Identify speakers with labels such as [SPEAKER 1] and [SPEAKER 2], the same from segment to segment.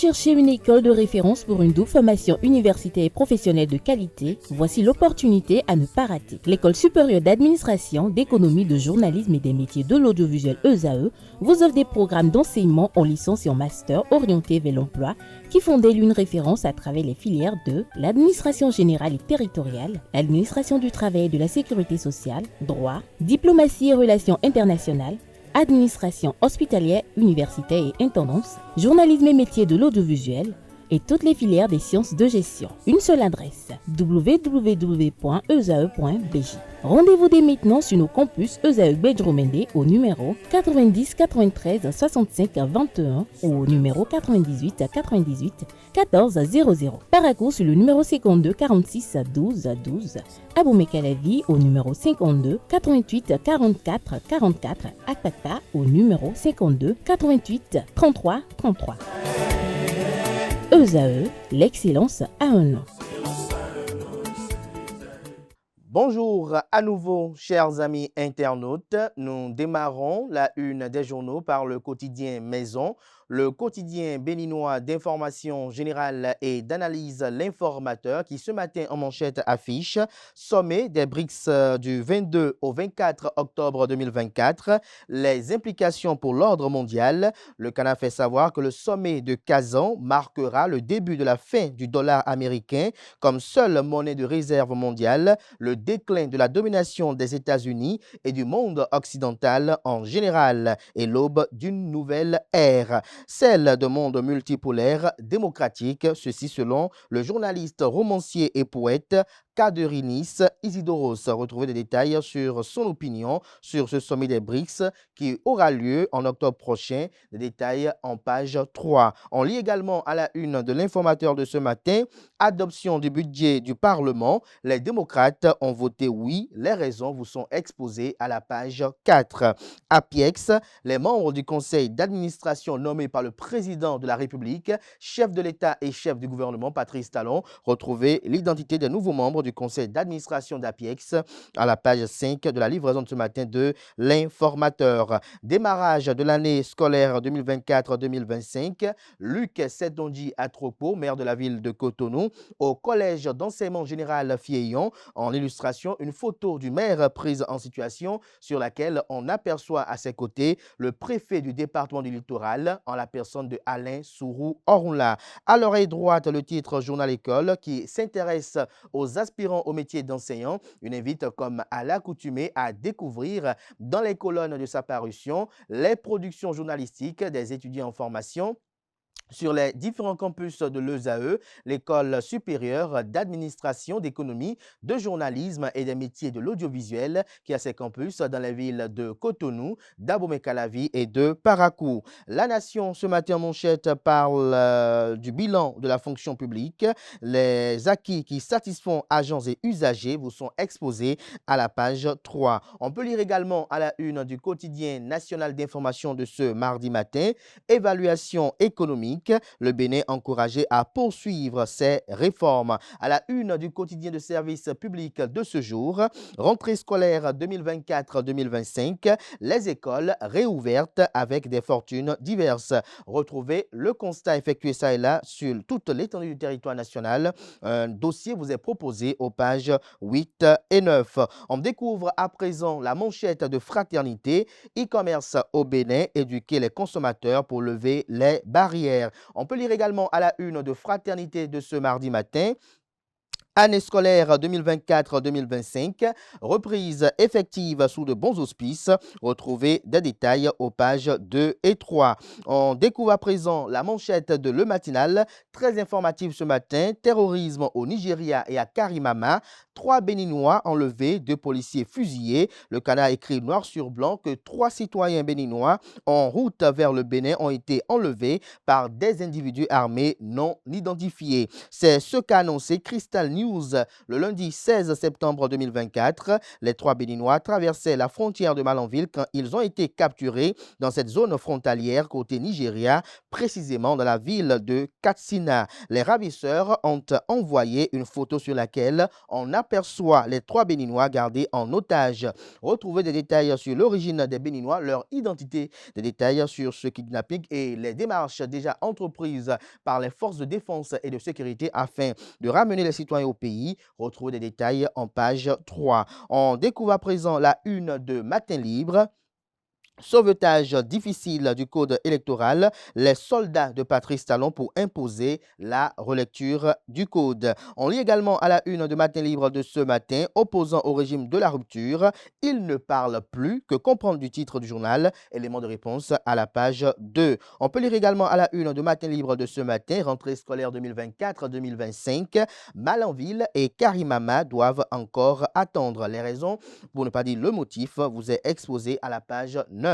[SPEAKER 1] cherchez une école de référence pour une double formation universitaire et professionnelle de qualité? Voici l'opportunité à ne pas rater. L'École supérieure d'administration, d'économie, de journalisme et des métiers de l'audiovisuel ESAE vous offre des programmes d'enseignement en licence et en master orientés vers l'emploi qui font d'elle une référence à travers les filières de l'administration générale et territoriale, l'administration du travail et de la sécurité sociale, droit, diplomatie et relations internationales, administration hospitalière, universitaire et intendance, journalisme et métiers de l'audiovisuel et toutes les filières des sciences de gestion. Une seule adresse, www.esae.bj. Rendez-vous dès maintenant sur nos campus ESAE Bedjromende au numéro 90 93 65 21 ou au numéro 98 98 14 00. Paracourt sur le numéro 52 46 12 12. Aboumé-Calavi au numéro 52 88 44 44. Akpaka au numéro 52 88 33 33. ESAE, l'excellence à un nom.
[SPEAKER 2] Bonjour à nouveau, chers amis internautes. Nous démarrons la une des journaux par le quotidien Maison, le quotidien béninois d'information générale et d'analyse L'Informateur qui ce matin en manchette affiche sommet des BRICS du 22 au 24 octobre 2024, les implications pour l'ordre mondial. Le Canard fait savoir que le sommet de Kazan marquera le début de la fin du dollar américain comme seule monnaie de réserve mondiale, le déclin de la domination des États-Unis et du monde occidental en général et l'aube d'une nouvelle ère, celle de monde multipolaire démocratique, ceci selon le journaliste, romancier et poète Kaderinis Isidoros. Retrouvez des détails sur son opinion sur ce sommet des BRICS qui aura lieu en octobre prochain. Des détails en page 3. On lit également à la une de l'Informateur de ce matin, adoption du budget du Parlement. Les démocrates ont voté oui. Les raisons vous sont exposées à la page 4. APIEX, les membres du conseil d'administration nommés par le président de la République, chef de l'État et chef du gouvernement, Patrice Talon. Retrouvez l'identité des nouveaux membres du conseil d'administration d'APIEX à la page 5 de la livraison de ce matin de l'Informateur. Démarrage de l'année scolaire 2024-2025. Luc Setonji Atropo, maire de la ville de Cotonou, au collège d'enseignement général Fieillon. En illustration, une photo du maire prise en situation sur laquelle on aperçoit à ses côtés le préfet du département du littoral en la personne de Alain Sourou Orunla. À l'oreille droite, le titre Journal École qui s'intéresse aux aspirants au métier d'enseignant. Une invite comme à l'accoutumée à découvrir dans les colonnes de sa parution les productions journalistiques des étudiants en formation sur les différents campus de l'ESAE, l'école supérieure d'administration, d'économie, de journalisme et des métiers de l'audiovisuel qui a ses campus dans les villes de Cotonou, d'Abomey-Calavi et de Paracourt. La Nation, ce matin en manchette, parle du bilan de la fonction publique. Les acquis qui satisfont agents et usagers vous sont exposés à la page 3. On peut lire également à la une du quotidien national d'information de ce mardi matin, évaluation économique. Le Bénin encouragé à poursuivre ses réformes. À la une du quotidien de service public de ce jour, rentrée scolaire 2024-2025, les écoles réouvertes avec des fortunes diverses. Retrouvez le constat effectué ça et là sur toute l'étendue du territoire national. Un dossier vous est proposé aux pages 8 et 9. On découvre à présent la manchette de Fraternité, e-commerce au Bénin, éduquer les consommateurs pour lever les barrières. On peut lire également à la une de Fraternité de ce mardi matin. Année scolaire 2024-2025, reprise effective sous de bons auspices. Retrouvez des détails aux pages 2 et 3. On découvre à présent la manchette de Le Matinal, très informative ce matin. Terrorisme au Nigeria et à Karimama. 3 Béninois enlevés, 2 policiers fusillés. Le Canard écrit noir sur blanc que 3 citoyens béninois en route vers le Bénin ont été enlevés par des individus armés non identifiés. C'est ce qu'a annoncé Crystal News News. Le lundi 16 septembre 2024, les 3 Béninois traversaient la frontière de Malanville quand ils ont été capturés dans cette zone frontalière côté Nigeria, précisément dans la ville de Katsina. Les ravisseurs ont envoyé une photo sur laquelle on aperçoit les 3 Béninois gardés en otage. Retrouvez des détails sur l'origine des Béninois, leur identité, des détails sur ce kidnapping et les démarches déjà entreprises par les forces de défense et de sécurité afin de ramener les citoyens au pays. Retrouvez des détails en page 3. On découvre à présent la une de Matin Libre. Sauvetage difficile du code électoral, les soldats de Patrice Talon pour imposer la relecture du code. On lit également à la une de Matin Libre de ce matin, opposant au régime de la rupture, il ne parle plus que comprendre du titre du journal, élément de réponse à la page 2. On peut lire également à la une de Matin Libre de ce matin, rentrée scolaire 2024-2025, Malanville et Karimama doivent encore attendre. Les raisons, pour ne pas dire le motif, vous est exposé à la page 9.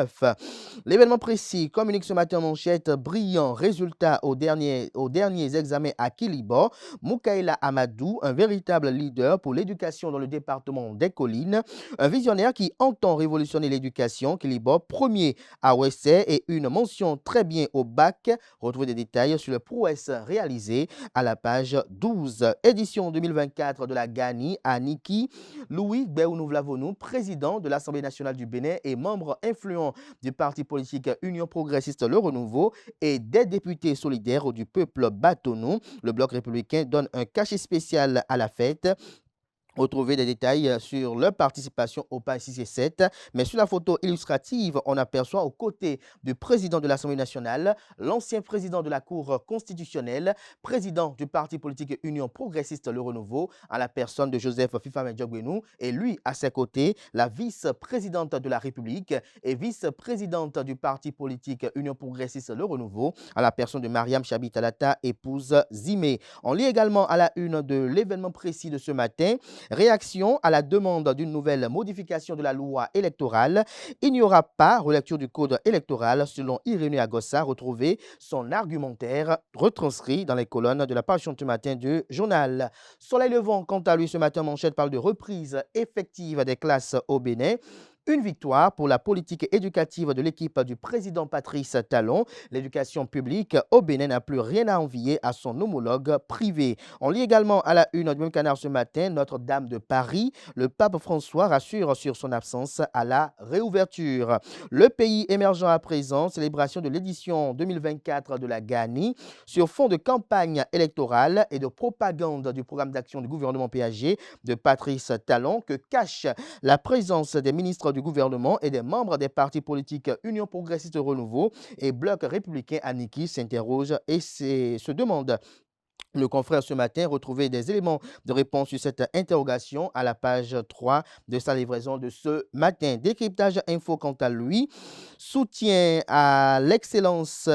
[SPEAKER 2] L'événement précis communique ce matin en manchette brillant résultat aux derniers examens à Kilibo. Moukaïla Amadou, un véritable leader pour l'éducation dans le département des Collines, un visionnaire qui entend révolutionner l'éducation. Kilibo, premier à Ouessé et une mention très bien au bac. Retrouvez des détails sur les prouesses réalisées à la page 12. Édition 2024 de la Gani à Niki. Louis Béounou-Vlavonou, président de l'Assemblée nationale du Bénin et membre influent du parti politique Union progressiste Le Renouveau et des députés solidaires du peuple Batonou. Le bloc républicain donne un cachet spécial à la fête. Retrouvez des détails sur leur participation au pages 6 et 7. Mais sur la photo illustrative, on aperçoit aux côtés du président de l'Assemblée nationale, l'ancien président de la Cour constitutionnelle, président du parti politique Union progressiste Le Renouveau, à la personne de Joseph Fifame Diogbenou, et lui, à ses côtés, la vice-présidente de la République et vice-présidente du parti politique Union progressiste Le Renouveau, à la personne de Mariam Chabi Talata, épouse Zimé. On lit également à la une de l'événement précis de ce matin, réaction à la demande d'une nouvelle modification de la loi électorale. Il n'y aura pas relecture du code électoral selon Irénée Agossa. Retrouvez son argumentaire retranscrit dans les colonnes de la page du matin du journal. Soleil levant, quant à lui, ce matin, manchette parle de reprise effective des classes au Bénin. Une victoire pour la politique éducative de l'équipe du président Patrice Talon. L'éducation publique au Bénin n'a plus rien à envier à son homologue privé. On lit également à la une du même canard ce matin, Notre-Dame de Paris. Le pape François rassure sur son absence à la réouverture. Le pays émergent à présent, célébration de l'édition 2024 de la Gani sur fond de campagne électorale et de propagande du programme d'action du gouvernement PAG de Patrice Talon que cache la présence des ministres du gouvernement et des membres des partis politiques Union progressiste Renouveau et Bloc républicain à Niki s'interroge et se demande. Le confrère ce matin retrouvait des éléments de réponse sur cette interrogation à la page 3 de sa livraison de ce matin. Décryptage info quant à lui. Soutien à l'excellence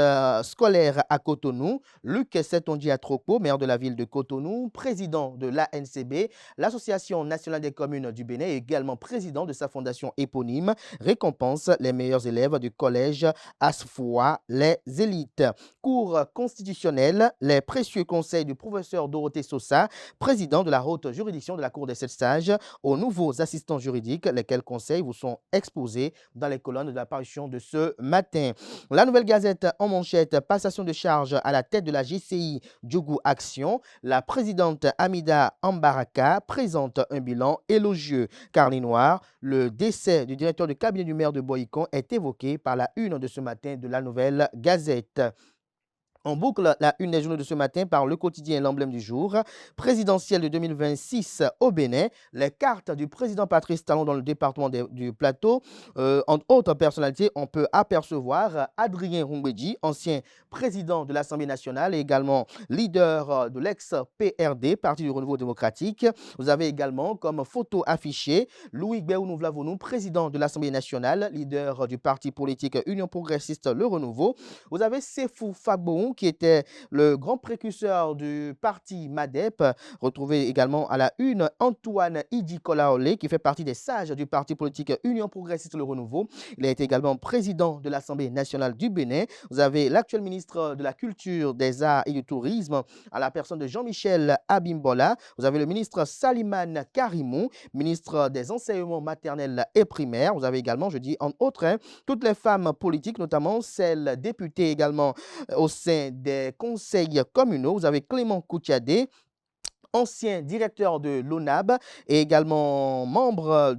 [SPEAKER 2] scolaire à Cotonou. Luc Setonji Atroko, maire de la ville de Cotonou, président de l'ANCB, l'Association nationale des communes du Bénin, et également président de sa fondation éponyme, récompense les meilleurs élèves du collège Asfoua, les élites. Cour constitutionnelle, les précieux conseils du professeur Dorothée Sosa, président de la haute juridiction de la Cour des 7 sages, aux nouveaux assistants juridiques, lesquels conseils vous sont exposés dans les colonnes de la parution de ce matin. La Nouvelle Gazette en manchette, passation de charge à la tête de la GCI Djougou Action. La présidente Amida Ambaraka présente un bilan élogieux. Carnet noir, le décès du directeur de cabinet du maire de Boïcon est évoqué par la une de ce matin de la Nouvelle Gazette. On boucle la une des journaux de ce matin par le quotidien L'Emblème du jour. Présidentielle de 2026 au Bénin. Les cartes du président Patrice Talon dans le département du Plateau. Entre autres personnalités, on peut apercevoir Adrien Roumbeji, ancien président de l'Assemblée nationale et également leader de l'ex-PRD, Parti du Renouveau démocratique. Vous avez également comme photo affichée Louis Béounou-Vlavonou, président de l'Assemblée nationale, leader du parti politique Union progressiste Le Renouveau. Vous avez Sefou Fagboun, qui était le grand précurseur du parti MADEP. Retrouvez également à la une Antoine Idi Kolaolé, qui fait partie des sages du parti politique Union Progressiste Le Renouveau. Il a été également président de l'Assemblée nationale du Bénin. Vous avez l'actuel ministre de la Culture, des Arts et du Tourisme, à la personne de Jean-Michel Abimbola. Vous avez le ministre Salimane Karimou, ministre des Enseignements maternels et primaires. Vous avez également, je dis en autres, toutes les femmes politiques, notamment celles députées également au sein des conseils communaux. Vous avez Clément Koutiadé, ancien directeur de l'ONAB et également membre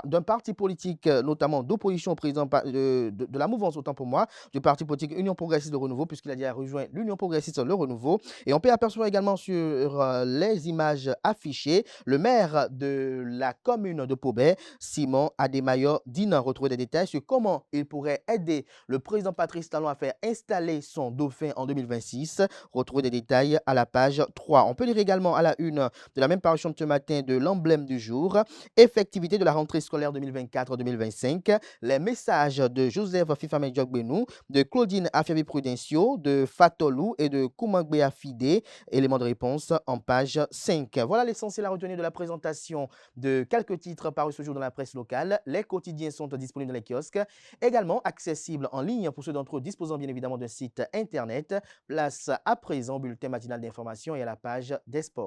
[SPEAKER 2] d'un parti politique, notamment d'opposition au président de la mouvance, autant pour moi, du parti politique Union Progressiste de Renouveau, puisqu'il a déjà rejoint l'Union Progressiste Le Renouveau. Et on peut apercevoir également sur les images affichées le maire de la commune de Pobet, Simon Ademayo Dina. Retrouver des détails sur comment il pourrait aider le président Patrice Talon à faire installer son dauphin en 2026. Retrouver des détails à la page 3. On peut lire également à la une de la même parution de ce matin de l'emblème du jour, effectivité de la rentrée scolaire 2024-2025, les messages de Joseph Fifame Djokbenou, de Claudine Afiavi Prudencio, de Fatolou et de Koumangbea Fide, éléments de réponse en page 5. Voilà l'essentiel à retenir de la présentation de quelques titres parus ce jour dans la presse locale. Les quotidiens sont disponibles dans les kiosques, également accessibles en ligne pour ceux d'entre eux disposant bien évidemment d'un site internet. Place à présent au bulletin matinal d'information et à la page des sports.